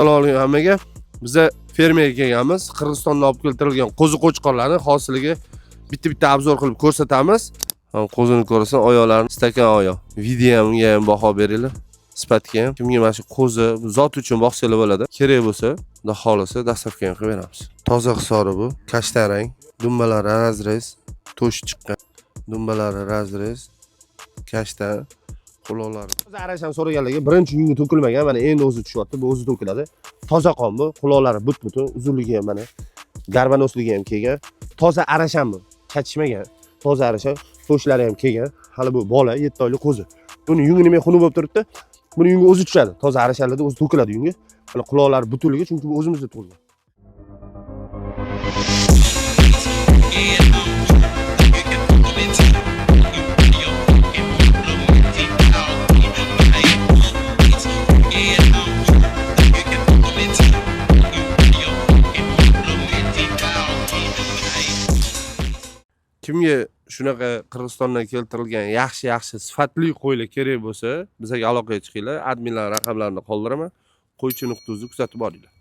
Assalomu hammaga. Biza fermerga kelganmiz. Qirg'izistondan olib keltirilgan qo'zi qo'chqorlarni hosiliga bitta obzor qilib ko'rsatamiz. Qo'zini ko'rasan, oyoqlarini stakan oyoq. Videoga ham baho beringlar. Sifatga ham. Kimga mana shu qo'zi zot uchun boqsanglar bo'ladi. Kerak bo'lsa, xudo xolasa dastavka ham qilib beramiz. Toza hisori bu, kashtan rang, dumbalari razrez, to'sh chiqqan. Dumbalari razrez, kashtan, quloqlari. Toza arashani so'raganlarga birinchi yungi to'kilmagan, mana endi o'zi tushyapti. Bu o'zi to'kiladi. Toza qon bu, quloqlari but-butun, uzunligi ham mana garbanosligi ham kelgan. Toza arashan bu, chatishmagan. Toza arashan, to'shlari ham kelgan. Hali bu bola, 7 oylik qo'zi. Buni yungi nima xunuk bo'lib turibdi? Buni yungi o'zi tushadi. Toza arashanlarda o'zi to'kiladi yungi. Mana quloqlari butunligi, chunki bu o'zimizda tug'ilgan. Kimga shunaqa Qirg'izistondan keltirilgan yaxshi sifatli qo'ylar kerak bo'lsa, bizga aloqaga chiqinglar. Adminlar raqamlarini qoldiraman. Qo'ychi.uz kuzatib boringlar.